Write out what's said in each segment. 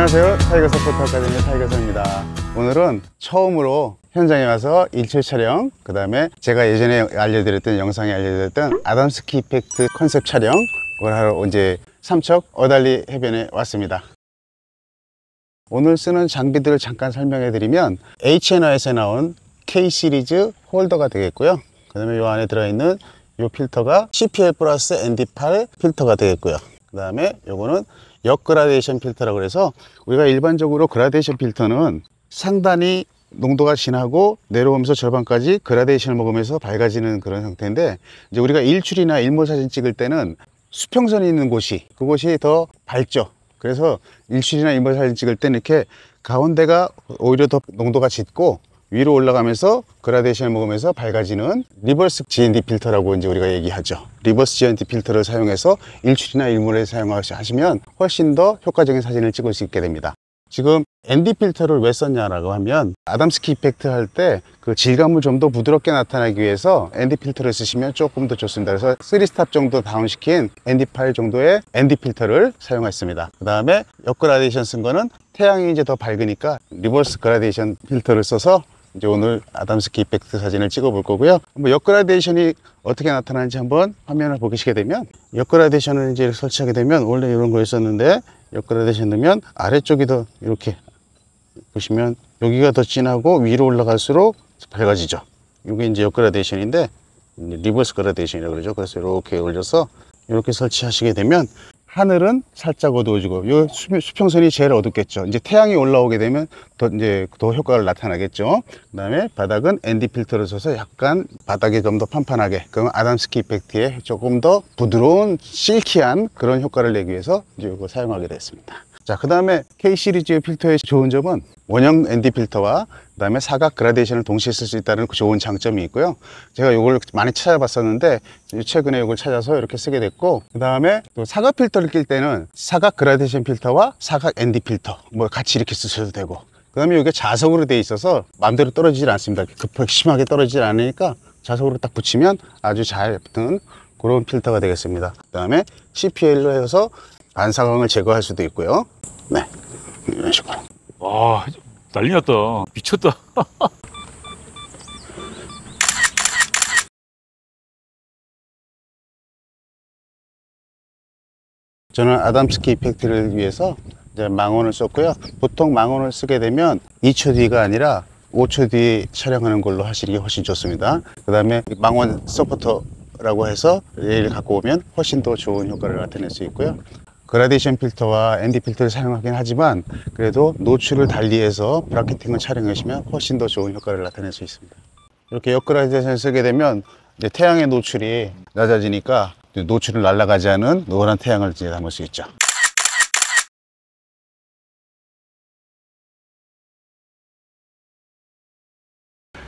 안녕하세요. 타이거 서포터 아카데미 타이거서입니다. 오늘은 처음으로 현장에 와서 일출 촬영, 그 다음에 제가 예전에 알려드렸던 영상에 알려드렸던 아담스키 이펙트 컨셉 촬영을 하러 이제 삼척 어달리 해변에 왔습니다. 오늘 쓰는 장비들을 잠깐 설명해 드리면 H&R에서 나온 K 시리즈 홀더가 되겠고요. 그 다음에 이 안에 들어있는 이 필터가 CPL 플러스 ND8 필터가 되겠고요. 그 다음에 요거는 역그라데이션 필터라고 해서 우리가 일반적으로 그라데이션 필터는 상단이 농도가 진하고 내려오면서 절반까지 그라데이션을 먹으면서 밝아지는 그런 형태인데, 이제 우리가 일출이나 일몰 사진 찍을 때는 수평선이 있는 곳이, 그곳이 더 밝죠. 그래서 일출이나 일몰 사진 찍을 때는 이렇게 가운데가 오히려 더 농도가 짙고 위로 올라가면서 그라데이션을 먹으면서 밝아지는 리버스 GND 필터라고 이제 우리가 얘기하죠. 리버스 GND 필터를 사용해서 일출이나 일몰에 사용하시면 훨씬 더 효과적인 사진을 찍을 수 있게 됩니다. 지금 ND 필터를 왜 썼냐라고 하면 아담스키 이펙트 할 때 그 질감을 좀 더 부드럽게 나타나기 위해서 ND 필터를 쓰시면 조금 더 좋습니다. 그래서 3스탑 정도 다운시킨 ND8 정도의 ND 필터를 사용했습니다. 그 다음에 역그라데이션 쓴 거는 태양이 이제 더 밝으니까 리버스 그라데이션 필터를 써서 이제 오늘 아담스키 이펙트 사진을 찍어 볼 거고요. 한번 역그라데이션이 어떻게 나타나는지 한번 화면을 보시게 되면, 역그라데이션을 이제 설치하게 되면 원래 이런 거였었는데 역그라데이션 넣으면 아래쪽이 더 이렇게 보시면 여기가 더 진하고 위로 올라갈수록 밝아지죠. 이게 이제 역그라데이션인데 리버스 그라데이션이라고 그러죠. 그래서 이렇게 올려서 이렇게 설치하시게 되면 하늘은 살짝 어두워지고 이 수평선이 제일 어둡겠죠. 이제 태양이 올라오게 되면 더 효과가 나타나겠죠. 그 다음에 바닥은 ND 필터를 써서 약간 바닥이 좀 더 판판하게, 그럼 아담스키 이펙트에 조금 더 부드러운 실키한 그런 효과를 내기 위해서 이제 이거 사용하게 됐습니다. 자, 그 다음에 K 시리즈 필터의 좋은 점은 원형 ND 필터와 그 다음에 사각 그라데이션을 동시에 쓸 수 있다는 좋은 장점이 있고요. 제가 이걸 많이 찾아봤었는데 최근에 이걸 찾아서 이렇게 쓰게 됐고, 그 다음에 또 사각 필터를 낄 때는 사각 그라데이션 필터와 사각 ND 필터 뭐 같이 이렇게 쓰셔도 되고, 그 다음에 이게 자석으로 되어 있어서 마음대로 떨어지질 않습니다. 급하게 심하게 떨어지질 않으니까 자석으로 딱 붙이면 아주 잘 붙는 그런 필터가 되겠습니다. 그 다음에 CPL로 해서 반사광을 제거할 수도 있고요. 네, 이런 식으로. 와, 난리 났다. 미쳤다. 저는 아담스키 이펙트를 위해서 이제 망원을 썼고요. 보통 망원을 쓰게 되면 2초 뒤가 아니라 5초 뒤에 촬영하는 걸로 하시는 게 훨씬 좋습니다. 그 다음에 망원 서포터라고 해서 얘를 갖고 오면 훨씬 더 좋은 효과를 나타낼 수 있고요. 그라데이션 필터와 ND 필터를 사용하긴 하지만 그래도 노출을 달리해서 브라켓팅을 촬영하시면 훨씬 더 좋은 효과를 나타낼 수 있습니다. 이렇게 역그라데이션을 쓰게 되면 이제 태양의 노출이 낮아지니까 노출을 날아가지 않은 노란 태양을 이제 담을 수 있죠.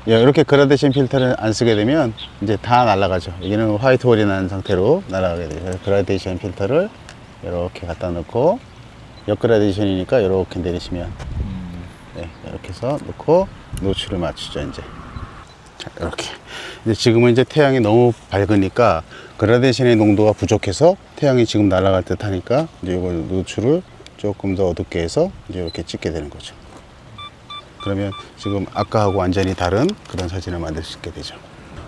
이렇게 그라데이션 필터를 안 쓰게 되면 이제 다 날아가죠. 여기는 화이트 홀이 난 상태로 날아가게 돼요. 그라데이션 필터를 이렇게 갖다 놓고 역그라데이션이니까 이렇게 내리시면 네, 이렇게 해서 놓고 노출을 맞추죠. 이제 자, 이렇게. 이제 지금은 이제 태양이 너무 밝으니까 그라데이션의 농도가 부족해서 태양이 지금 날아갈 듯 하니까 이제 이거 노출을 조금 더 어둡게 해서 이제 이렇게 찍게 되는 거죠. 그러면 지금 아까하고 완전히 다른 그런 사진을 만들 수 있게 되죠.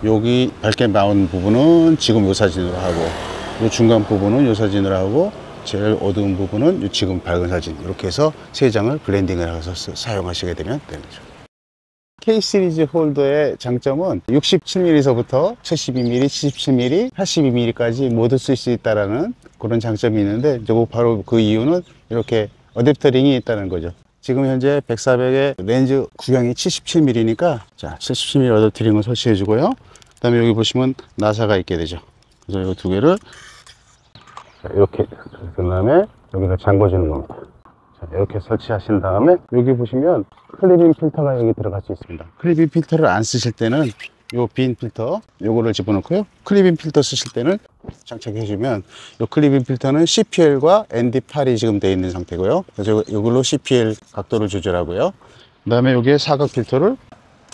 여기 밝게 나온 부분은 지금 이 사진으로 하고, 이 중간 부분은 이 사진으로 하고, 제일 어두운 부분은 지금 밝은 사진, 이렇게 해서 세 장을 블렌딩을 해서 사용하시게 되면 되는 거죠. K 시리즈 홀더의 장점은 67mm서부터 72mm, 77mm, 82mm까지 모두 쓸 수 있다는 그런 장점이 있는데, 바로 그 이유는 이렇게 어댑터 링이 있다는 거죠. 지금 현재 100-400의 렌즈 구경이 77mm니까 자, 77mm 어댑터 링을 설치해 주고요. 그 다음에 여기 보시면 나사가 있게 되죠. 그래서 이 두 개를 이렇게 그 다음에 여기다 잠궈주는 겁니다. 자, 이렇게 설치하신 다음에 여기 보시면 클리빙 필터가 여기 들어갈 수 있습니다. 클리빙 필터를 안 쓰실 때는 요 빈 필터 요거를 집어넣고요. 클리빙 필터 쓰실 때는 장착해 주면, 요 클리빙 필터는 CPL과 ND8이 지금 되어 있는 상태고요. 그래서 이걸로 CPL 각도를 조절하고요. 그 다음에 여기에 사각 필터를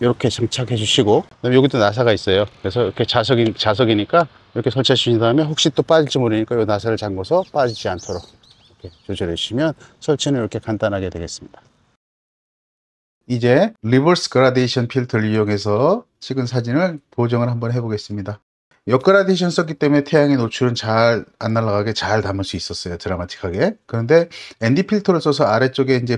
이렇게 장착해 주시고, 그다음에 여기도 나사가 있어요. 그래서 이렇게 자석이니까 이렇게 설치해 주신 다음에 혹시 또 빠질지 모르니까 이 나사를 잠궈서 빠지지 않도록 이렇게 조절해 주시면 설치는 이렇게 간단하게 되겠습니다. 이제 리버스 그라데이션 필터를 이용해서 찍은 사진을 보정을 한번 해보겠습니다. 역그라데이션 썼기 때문에 태양의 노출은 잘 안 날아가게 잘 담을 수 있었어요. 드라마틱하게. 그런데 ND 필터를 써서 아래쪽에 이제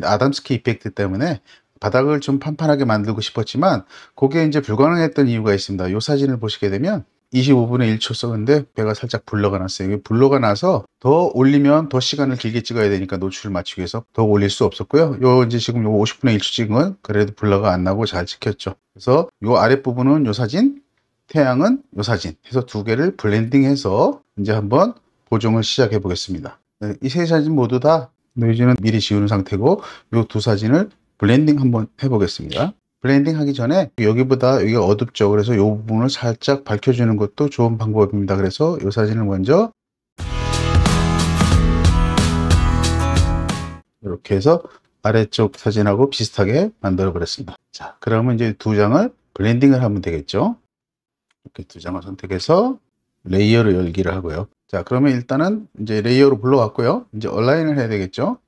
아담스키 이펙트 때문에 바닥을 좀 판판하게 만들고 싶었지만 그게 이제 불가능했던 이유가 있습니다. 이 사진을 보시게 되면 25분의 1초 썼는데 배가 살짝 블러가 났어요. 블러가 나서 더 올리면 더 시간을 길게 찍어야 되니까 노출을 맞추기 위해서 더 올릴 수 없었고요. 요 이제 지금 요 50분의 1초 찍은 건 그래도 블러가 안 나고 잘 찍혔죠. 그래서 요 아랫부분은 요 사진, 태양은 요 사진 해서 두 개를 블렌딩해서 이제 한번 보정을 시작해 보겠습니다. 이 세 사진 모두 다 노이즈는 미리 지우는 상태고 요 두 사진을 블렌딩 한번 해 보겠습니다. 블렌딩 하기 전에 여기보다 여기가 어둡죠. 그래서 이 부분을 살짝 밝혀주는 것도 좋은 방법입니다. 그래서 이 사진을 먼저 이렇게 해서 아래쪽 사진하고 비슷하게 만들어 버렸습니다. 자, 그러면 이제 두 장을 블렌딩을 하면 되겠죠. 이렇게 두 장을 선택해서 레이어로 열기를 하고요. 자, 그러면 일단은 이제 레이어로 불러왔고요. 이제 얼라인을 해야 되겠죠.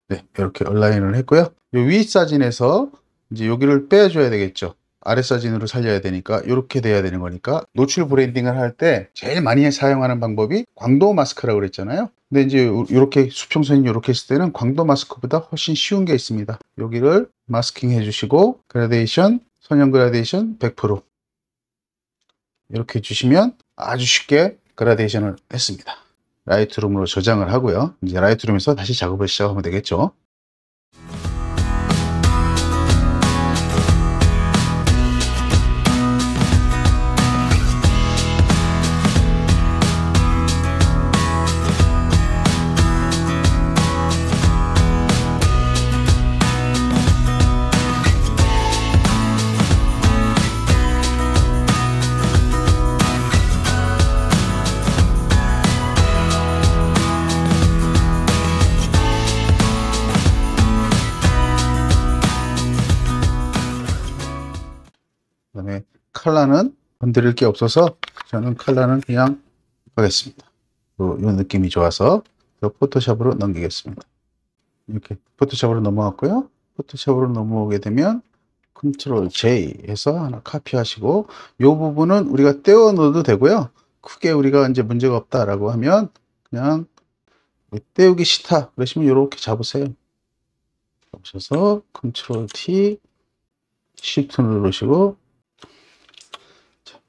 네, 이렇게 얼라인을 했고요. 이 위 사진에서 이제 여기를 빼줘야 되겠죠. 아래 사진으로 살려야 되니까 이렇게 돼야 되는 거니까 노출 브랜딩을 할 때 제일 많이 사용하는 방법이 광도 마스크라고 그랬잖아요. 근데 이제 이렇게 수평선이 이렇게 있을 때는 광도 마스크보다 훨씬 쉬운 게 있습니다. 여기를 마스킹 해주시고 그라데이션, 선형 그라데이션 100% 이렇게 해주시면 아주 쉽게 그라데이션을 했습니다. 라이트룸으로 저장을 하고요. 이제 라이트룸에서 다시 작업을 시작하면 되겠죠. 그다음에 컬러는 건드릴 게 없어서 저는 컬러는 그냥 하겠습니다. 이 느낌이 좋아서 포토샵으로 넘기겠습니다. 이렇게 포토샵으로 넘어왔고요. 포토샵으로 넘어오게 되면 컨트롤 J 해서 하나 카피하시고 이 부분은 우리가 떼어 넣어도 되고요. 크게 우리가 이제 문제가 없다라고 하면 그냥 떼우기 싫다 그러시면 이렇게 잡으세요. 잡으셔서 컨트롤 T Shift 누르시고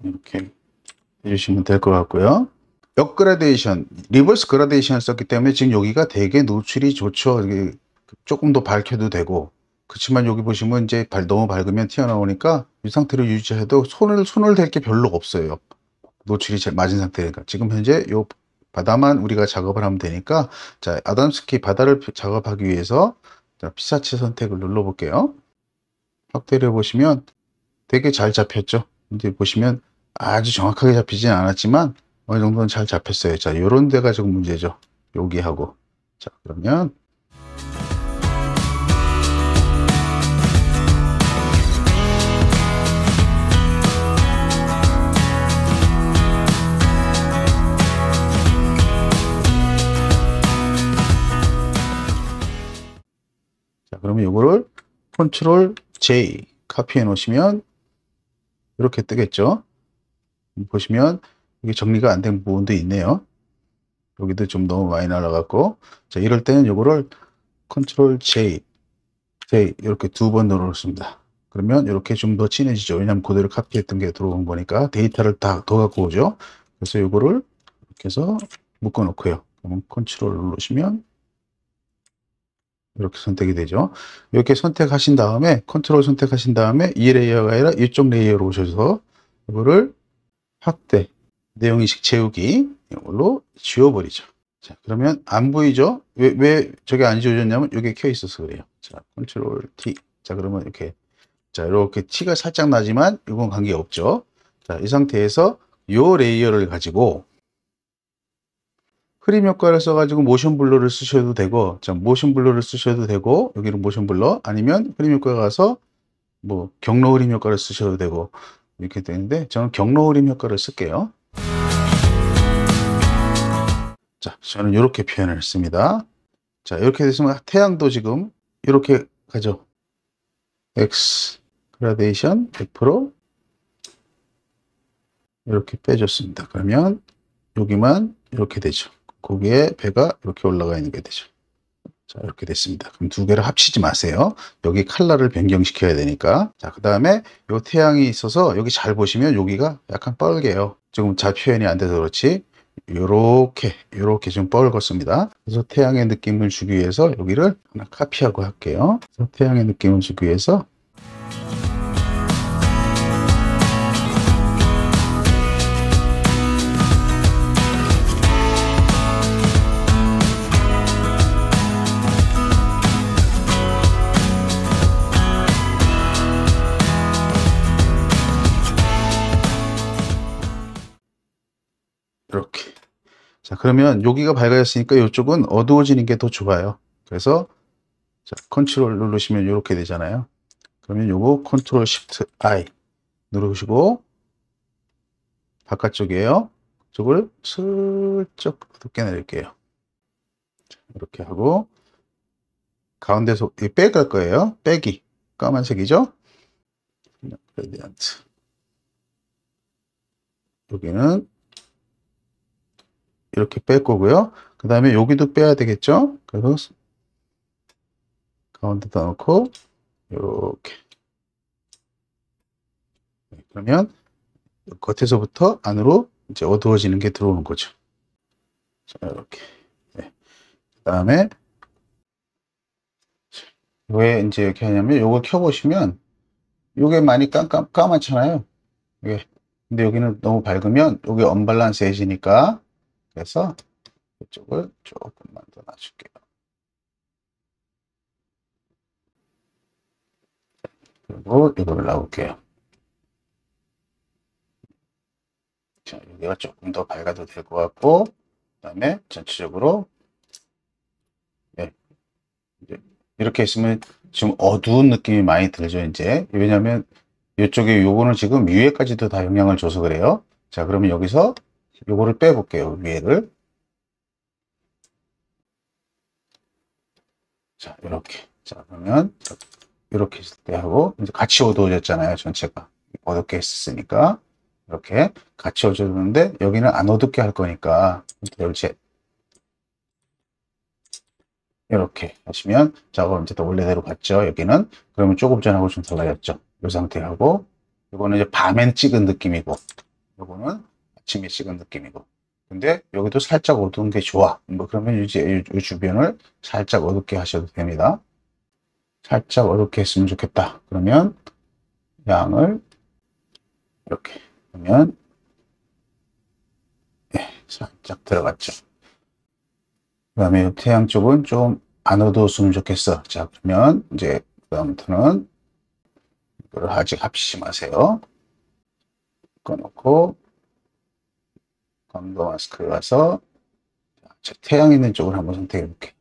이렇게 해주시면 될 것 같고요. 역그라데이션, 리버스 그라데이션을 썼기 때문에 지금 여기가 되게 노출이 좋죠. 조금 더 밝혀도 되고 그렇지만 여기 보시면 이제 너무 밝으면 튀어나오니까 이 상태로 유지해도 손을 댈 게 별로 없어요. 노출이 제일 맞은 상태니까 지금 현재 이 바다만 우리가 작업을 하면 되니까 자 아담스키 바다를 작업하기 위해서 자, 피사체 선택을 눌러 볼게요. 확대를 보시면 되게 잘 잡혔죠. 이제 보시면 아주 정확하게 잡히진 않았지만 어느 정도는 잘 잡혔어요. 자, 요런 데가 좀 문제죠. 여기하고. 자, 그러면 자, 그러면 요거를 컨트롤 J 카피해 놓으시면 이렇게 뜨겠죠. 보시면 이게 정리가 안 된 부분도 있네요. 여기도 좀 너무 많이 날아갔고 자 이럴 때는 요거를 컨트롤 J 이렇게 두 번 눌렀습니다. 그러면 이렇게 좀 더 진해지죠. 왜냐하면 그대로 카피했던 게 들어온 거니까 데이터를 다 더 갖고 오죠. 그래서 요거를 이렇게 해서 묶어 놓고요. 그러면 컨트롤 누르시면 이렇게 선택이 되죠. 이렇게 선택하신 다음에 컨트롤 선택하신 다음에 이 레이어가 아니라 이쪽 레이어로 오셔서 이거를 확대 내용인식 채우기 이걸로 지워버리죠. 자 그러면 안 보이죠? 왜 저게 안 지워졌냐면 이게 켜 있어서 그래요. 자 컨트롤 T 자 그러면 이렇게 자 이렇게 티가 살짝 나지만 이건 관계 없죠. 자 이 상태에서 요 레이어를 가지고 흐림 효과를 써가지고 모션 블러를 쓰셔도 되고, 자, 모션 블러를 쓰셔도 되고, 여기는 모션 블러, 아니면 흐림 효과가 가서, 뭐, 경로 흐림 효과를 쓰셔도 되고, 이렇게 되는데, 저는 경로 흐림 효과를 쓸게요. 자, 저는 이렇게 표현을 했습니다. 자, 이렇게 됐으면 태양도 지금 이렇게 가죠. X 그라데이션 100% 이렇게 빼줬습니다. 그러면 여기만 이렇게 되죠. 거기에 배가 이렇게 올라가 있는 게 되죠. 자, 이렇게 됐습니다. 그럼 두 개를 합치지 마세요. 여기 컬러를 변경시켜야 되니까. 자, 그 다음에 요 태양이 있어서 여기 잘 보시면 여기가 약간 뻘개요. 지금 잘 표현이 안 돼서 그렇지. 요렇게 좀 뻘겋습니다. 그래서 태양의 느낌을 주기 위해서 여기를 하나 카피하고 할게요. 그래서 태양의 느낌을 주기 위해서 이렇게. 자, 그러면 여기가 밝아졌으니까 이쪽은 어두워지는 게 더 좋아요. 그래서 자, 컨트롤 누르시면 이렇게 되잖아요. 그러면 요거 컨트롤 시프트 I 누르시고 바깥쪽이에요. 이쪽을 슬쩍 어둡게 내릴게요. 자, 이렇게 하고 가운데서 빼갈 거예요. 빼기 까만색이죠. 그레디언트 여기는 이렇게 뺄 거고요. 그 다음에 여기도 빼야 되겠죠. 그래서 가운데다 놓고 이렇게. 그러면 겉에서부터 안으로 이제 어두워지는 게 들어오는 거죠. 자, 이렇게. 네. 그 다음에 왜 이제 이렇게 하냐면 요걸 켜보시면 요게 많이 까맣잖아요. 이게. 근데 여기는 너무 밝으면 여기 언밸런스해지니까 그래서 이쪽을 조금만 더 놔줄게요. 그리고 이거를 놔볼게요. 자, 여기가 조금 더 밝아도 될 것 같고, 그 다음에 전체적으로, 네, 이렇게 있으면 지금 어두운 느낌이 많이 들죠, 이제. 왜냐면 이쪽에 요거는 지금 위에까지도 다 영향을 줘서 그래요. 자, 그러면 여기서 요거를 빼볼게요, 위에를. 자, 이렇게. 자, 그러면 이렇게 했을 때 하고, 이제 같이 어두워졌잖아요, 전체가. 어둡게 했으니까. 이렇게 같이 어두워졌는데, 여기는 안 어둡게 할 거니까, 이렇게 하시면, 작업 이제 또 원래대로 갔죠, 여기는. 그러면 조금 전하고 좀 달라졌죠. 이 상태하고, 이거는 이제 밤엔 찍은 느낌이고, 이거는 아침에 찍은 느낌이고. 근데 여기도 살짝 어두운 게 좋아. 뭐 그러면 이제 이 주변을 살짝 어둡게 하셔도 됩니다. 살짝 어둡게 했으면 좋겠다. 그러면 양을 이렇게 하면 살짝 들어갔죠. 그 다음에 태양 쪽은 좀 안 어두웠으면 좋겠어. 자, 그러면 이제 그다음부터는 이걸 아직 합치지 마세요. 꺼놓고 광도 마스크 가서 태양 있는 쪽을 한번 선택해 볼게요.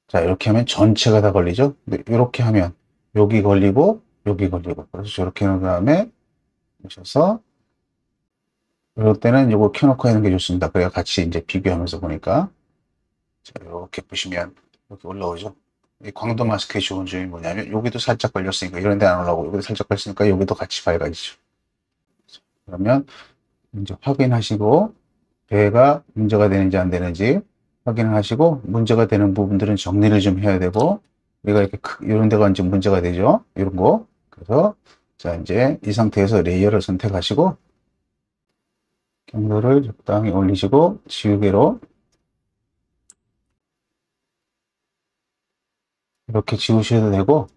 자, 이렇게 하면 전체가 다 걸리죠. 이렇게 하면 여기 걸리고 여기 걸리고. 그래서 저렇게 해놓은 다음에 오셔서 이럴 때는 이거 켜놓고 하는 게 좋습니다. 그래야 같이 이제 비교하면서 보니까 자, 이렇게 보시면 이렇게 올라오죠. 이 광도 마스크의 좋은 점이 뭐냐면 여기도 살짝 걸렸으니까 이런 데 안 올라오고 여기도 살짝 걸렸으니까 여기도 같이 밝아지죠. 그러면 이제 확인하시고 배가 문제가 되는지 안 되는지 확인을 하시고 문제가 되는 부분들은 정리를 좀 해야 되고 우리가 이렇게 이런 데가 이제 문제가 되죠. 이런 거. 그래서 자, 이제 이 상태에서 레이어를 선택하시고 경도를 적당히 올리시고 지우개로 이렇게 지우셔도 되고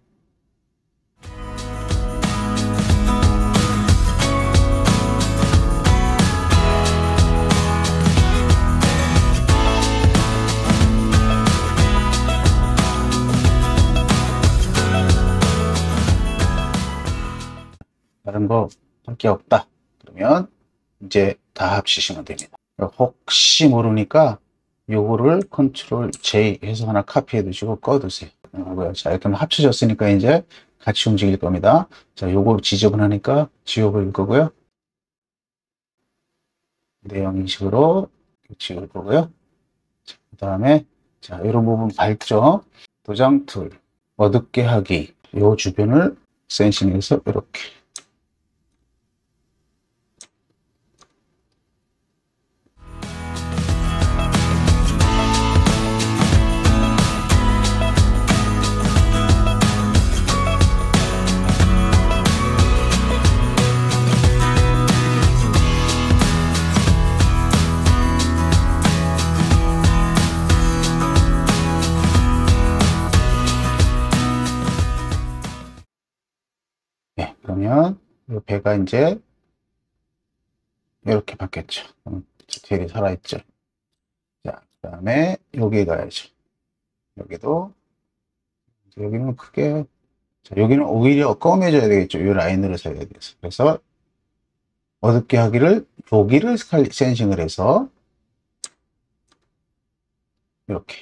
다른 거 할 게 없다. 그러면 이제 다 합치시면 됩니다. 혹시 모르니까 요거를 컨트롤 J 해서 하나 카피해 두시고 꺼두세요. 자, 이렇게 하면 합쳐졌으니까 이제 같이 움직일 겁니다. 자, 요거 지저분하니까 지워버릴 거고요. 내용 인식으로 지울 거고요. 그 다음에 자, 이런 부분 밝죠? 도장 툴, 어둡게 하기. 요 주변을 센싱해서 이렇게. 네, 그러면 이 배가 이제 이렇게 바뀌었죠. 디테일이 살아있죠. 자, 그 다음에 여기 가야죠. 여기도 여기는 크게, 자, 여기는 오히려 검해져야 되겠죠. 이 라인으로 서야 돼서. 그래서 어둡게 하기를 여기를 센싱을 해서 이렇게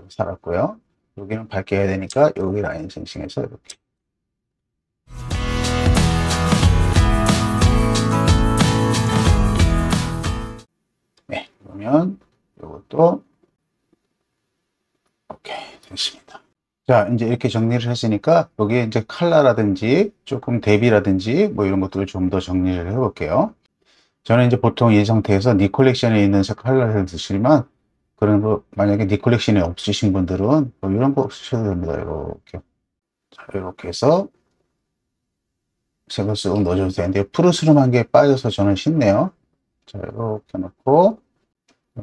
살았고요. 여기는 밝게 해야 되니까 여기 라인 센싱해서 이렇게. 네, 그러면 이것도 오케이 됐습니다. 자, 이제 이렇게 정리를 했으니까 여기에 이제 컬러라든지 조금 대비라든지 뭐 이런 것들을 좀 더 정리를 해볼게요. 저는 이제 보통 이 상태에서 니 컬렉션에 있는 컬러를 쓰시면, 그런 거 만약에 니 컬렉션이 없으신 분들은 뭐 이런 거 쓰셔도 됩니다. 이렇게. 자, 이렇게 해서 색을 쓱 넣어줘도 되는데 푸르스름한 게 빠져서 저는 쉽네요. 자, 이렇게 놓고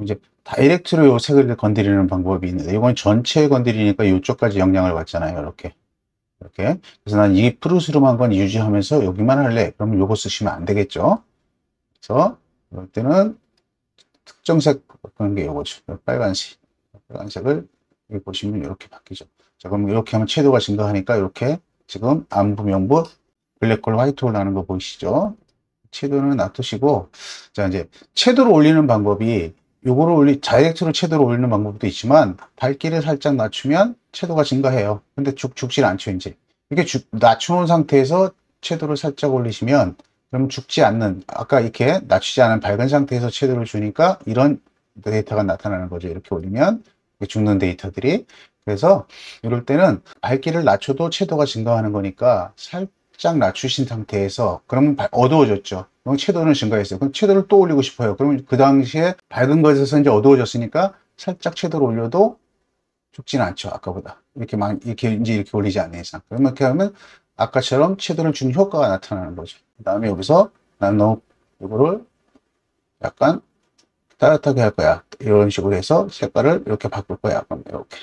이제 다이렉트로 요 색을 건드리는 방법이 있는데, 이건 전체에 건드리니까 이쪽까지 영향을 받잖아요. 이렇게. 이렇게. 그래서 난 이 푸르스름한 건 유지하면서 여기만 할래. 그러면 요거 쓰시면 안 되겠죠. 그래서 이럴 때는 특정색 바꾸는 게 요거죠. 빨간색. 빨간색을 여기 보시면 이렇게 바뀌죠. 자, 그럼 이렇게 하면 채도가 증가하니까 이렇게 지금 안부, 명부, 블랙홀, 화이트홀 나는 거 보이시죠? 채도는 놔두시고, 자, 이제 채도를 올리는 방법이, 요거를 다이렉트로 채도를 올리는 방법도 있지만, 밝기를 살짝 낮추면 채도가 증가해요. 근데 죽질 않죠, 이제. 이렇게 낮춰놓은 상태에서 채도를 살짝 올리시면, 그럼 죽지 않는, 아까 이렇게 낮추지 않은 밝은 상태에서 채도를 주니까 이런 데이터가 나타나는 거죠. 이렇게 올리면 죽는 데이터들이. 그래서 이럴 때는 밝기를 낮춰도 채도가 증가하는 거니까 살짝 낮추신 상태에서, 그러면 어두워졌죠. 그럼 채도는 증가했어요. 그럼 채도를 또 올리고 싶어요. 그러면 그 당시에 밝은 것에서 이제 어두워졌으니까 살짝 채도를 올려도 죽지는 않죠. 아까보다. 이렇게 올리지 않는 이상. 그러면 이렇게 하면 아까처럼 채도를 준 효과가 나타나는 거죠. 그 다음에 여기서 난 너 이거를 약간 따뜻하게 할 거야. 이런 식으로 해서 색깔을 이렇게 바꿀 거야. 그럼 이렇게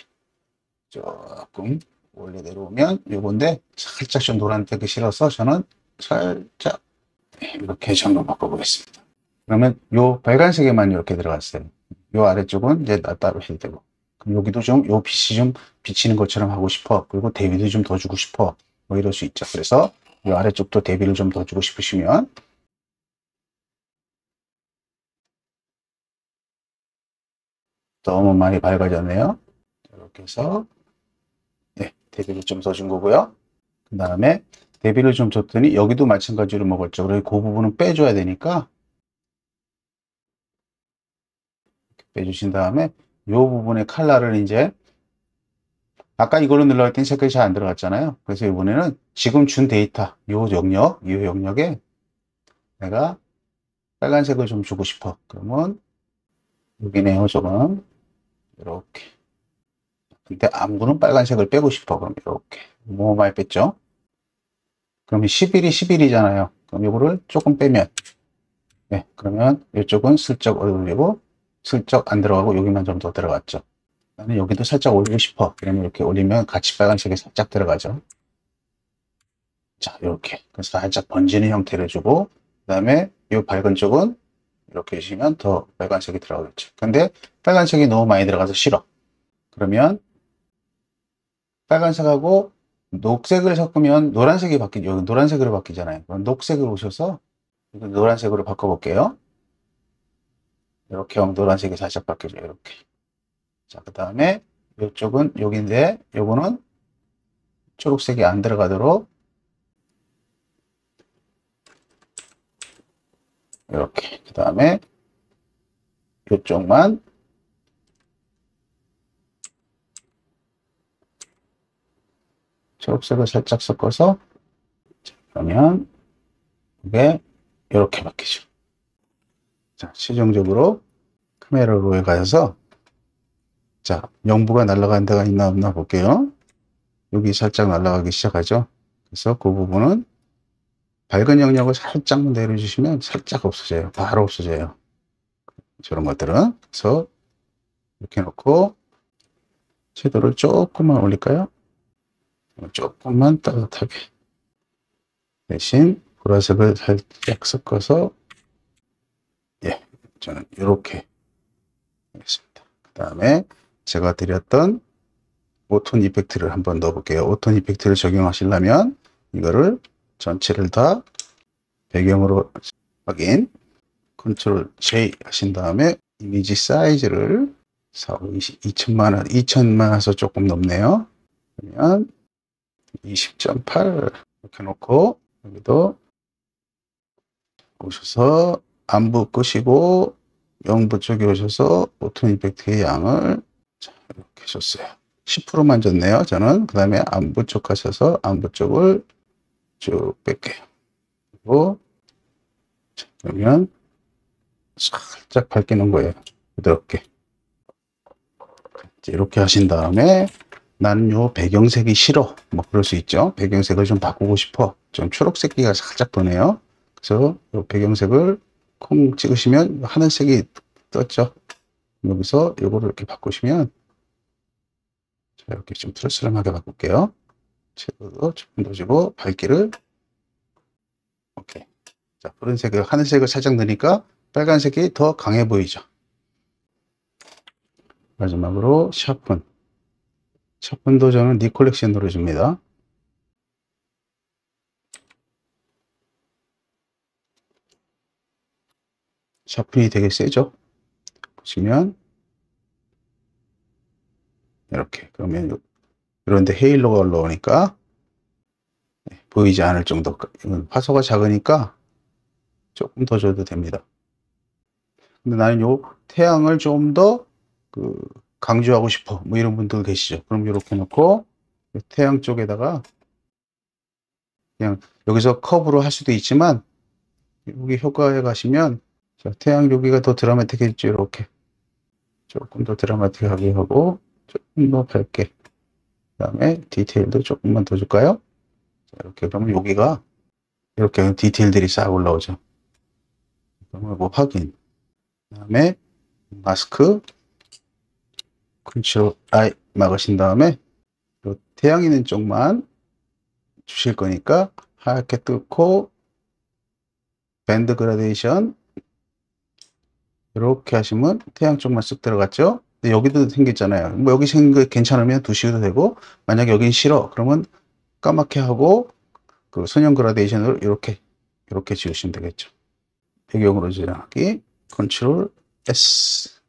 조금 원래 내려오면 요건데, 살짝 좀 노란색이 싫어서 저는 살짝 이렇게 점점 바꿔보겠습니다. 그러면 요 빨간색에만 이렇게 들어갔어요. 요 아래쪽은 이제 따로 해도 되고. 그럼 여기도 좀 요 빛이 좀 비치는 것처럼 하고 싶어. 그리고 대비도 좀 더 주고 싶어. 뭐 이럴 수 있죠. 그래서 이 아래쪽도 대비를 좀 더 주고 싶으시면, 너무 많이 밝아졌네요. 이렇게 해서 네, 대비를 좀 더 준 거고요. 그 다음에 대비를 좀 줬더니 여기도 마찬가지로 먹었죠. 그래서 그 부분은 빼줘야 되니까 빼주신 다음에 이 부분의 컬러를 이제, 아까 이걸로 눌러갈 색깔이 잘 안 들어갔잖아요. 그래서 이번에는 지금 준 데이터 이 영역에 내가 빨간색을 좀 주고 싶어. 그러면 여기네요. 조금 이렇게. 근데 안구는 빨간색을 빼고 싶어. 그럼 이렇게 너무 많이 뺐죠. 그러면 11이 그럼 이거를 조금 빼면, 네, 그러면 이쪽은 슬쩍 올리고 슬쩍 안 들어가고 여기만 좀 더 들어갔죠. 나는 여기도 살짝 올리고 싶어. 그러면 이렇게 올리면 같이 빨간색이 살짝 들어가죠. 자, 이렇게. 그래서 살짝 번지는 형태를 주고, 그 다음에 이 밝은 쪽은 이렇게 해주시면 더 빨간색이 들어가겠죠. 근데 빨간색이 너무 많이 들어가서 싫어. 그러면 빨간색하고 녹색을 섞으면 노란색이 여기 노란색으로 바뀌잖아요. 그럼 녹색으로 오셔서 이거 노란색으로 바꿔볼게요. 이렇게 하면 노란색이 살짝 바뀌죠. 이렇게. 자, 그 다음에 이쪽은 여기인데 요거는 초록색이 안 들어가도록 이렇게. 그 다음에 이쪽만 초록색을 살짝 섞어서, 자, 그러면 이게 이렇게 바뀌죠. 자, 최종적으로 카메라로에 가서, 자, 영부가 날아가는 데가 있나 없나 볼게요. 여기 살짝 날아가기 시작하죠. 그래서 그 부분은 밝은 영역을 살짝만 내려주시면 살짝 없어져요. 바로 없어져요. 저런 것들은. 그래서 이렇게 놓고 채도를 조금만 올릴까요? 조금만 따뜻하게. 대신 보라색을 살짝 섞어서, 예, 저는 이렇게 하겠습니다. 그 다음에 제가 드렸던 오톤 이펙트를 한번 넣어 볼게요. 오톤 이펙트를 적용하시려면 이거를 전체를 다 배경으로 확인, 컨트롤 J 하신 다음에 이미지 사이즈를 2000만 해서 조금 넘네요. 그러면 20.8 이렇게 놓고, 여기도 오셔서 안부 끄시고 영부 쪽에 오셔서 오톤 이펙트의 양을, 자, 이렇게 줬어요. 10%만 줬네요, 저는. 그 다음에 안부 쪽 가셔서 안부 쪽을 쭉 뺄게요. 그리고, 자, 그러면 살짝 밝히는 거예요. 부드럽게. 이렇게 하신 다음에, 나는 요 배경색이 싫어, 뭐 그럴 수 있죠. 배경색을 좀 바꾸고 싶어, 좀 초록색기가 살짝 도네요. 그래서 요 배경색을 콩 찍으시면 하늘색이 떴죠. 여기서 요거를 이렇게 바꾸시면, 자, 이렇게 좀 트러스름하게 바꿀게요. 채도도 조금 더 주고 밝기를, 오케이. 자, 푸른색을, 하늘색을 살짝 넣으니까 빨간색이 더 강해 보이죠. 마지막으로 샤픈도 저는 니 컬렉션으로 줍니다. 샤픈이 되게 세죠. 보시면 이렇게. 그러면 이런데 헤일로가 올라오니까 보이지 않을 정도. 화소가 작으니까 조금 더 줘도 됩니다. 근데 나는 요 태양을 좀 더 강조하고 싶어, 뭐 이런 분들 계시죠. 그럼 이렇게 놓고 태양 쪽에다가 그냥 여기서 커브로 할 수도 있지만, 여기 효과에 가시면, 자, 태양 여기가 더 드라마틱해지죠. 이렇게 조금 더 드라마틱하게 하고 조금 더 밝게. 그 다음에 디테일도 조금만 더 줄까요? 자, 이렇게. 그러면 여기가 이렇게 디테일들이 싹 올라오죠. 그러면 뭐 확인. 그 다음에 마스크 컨트롤 I 막으신 다음에 요 태양 있는 쪽만 주실 거니까 하얗게 뚫고 밴드 그라데이션 이렇게 하시면 태양 쪽만 쓱 들어갔죠. 근데 여기도 생겼잖아요. 뭐 여기 생긴 거 괜찮으면 두시도 되고, 만약 여긴 싫어 그러면 까맣게 하고 그 선형 그라데이션으로 이렇게 지우시면 되겠죠. 배경으로 저장하기 컨트롤 S.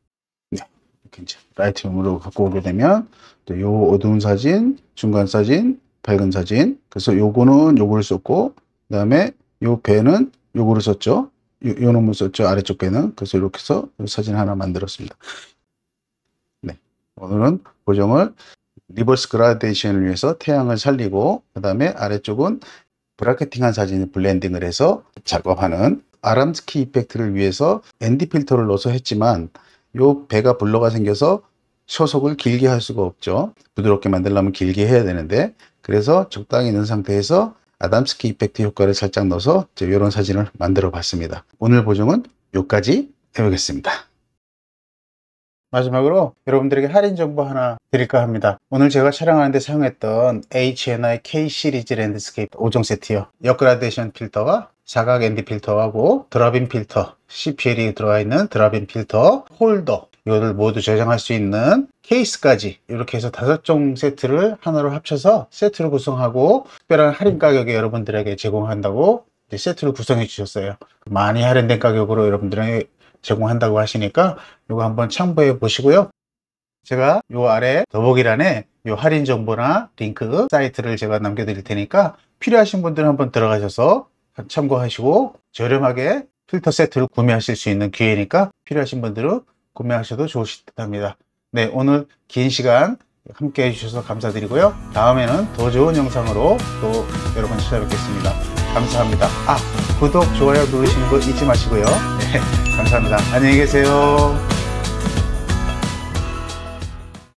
네, 이렇게 이제 라이트룸으로 갖고 오게 되면 요 어두운 사진, 중간 사진, 밝은 사진. 그래서 요거는 요거를 썼고, 그 다음에 요 배는 요거를 썼죠. 요 놈을 썼죠. 아래쪽 배는. 그래서 이렇게 해서 사진 하나 만들었습니다. 네, 오늘은 보정을 리버스 그라데이션을 위해서 태양을 살리고, 그 다음에 아래쪽은 브라켓팅한 사진을 블렌딩을 해서 작업하는 아람스키 이펙트를 위해서 ND 필터를 넣어서 했지만, 요 배가 블러가 생겨서 sho속을 길게 할 수가 없죠. 부드럽게 만들려면 길게 해야 되는데, 그래서 적당히 넣은 상태에서 아담스키 이펙트 효과를 살짝 넣어서 이런 사진을 만들어 봤습니다. 오늘 보정은 여기까지 해보겠습니다. 마지막으로 여러분들에게 할인 정보 하나 드릴까 합니다. 오늘 제가 촬영하는데 사용했던 HNI K 시리즈 랜드스케이프 5종 세트요. 역그라데이션 필터가 사각 ND 필터하고 드랍인 필터, CPL이 들어가 있는 드랍인 필터, 홀더, 이거를 모두 저장할 수 있는 케이스까지 이렇게 해서 5종 세트를 하나로 합쳐서 세트를 구성하고 특별한 할인 가격에 여러분들에게 제공한다고 이제 세트를 구성해 주셨어요. 많이 할인된 가격으로 여러분들에게 제공한다고 하시니까 이거 한번 참고해 보시고요. 제가 요 아래 더보기란에 요 할인 정보나 링크 사이트를 제가 남겨 드릴 테니까 필요하신 분들은 한번 들어가셔서 참고하시고 저렴하게 필터 세트를 구매하실 수 있는 기회니까 필요하신 분들은 구매하셔도 좋으실 듯 합니다. 네, 오늘 긴 시간 함께 해주셔서 감사드리고요. 다음에는 더 좋은 영상으로 또 여러분 찾아뵙겠습니다. 감사합니다. 구독, 좋아요 누르시는 거 잊지 마시고요. 네, 감사합니다. 안녕히 계세요.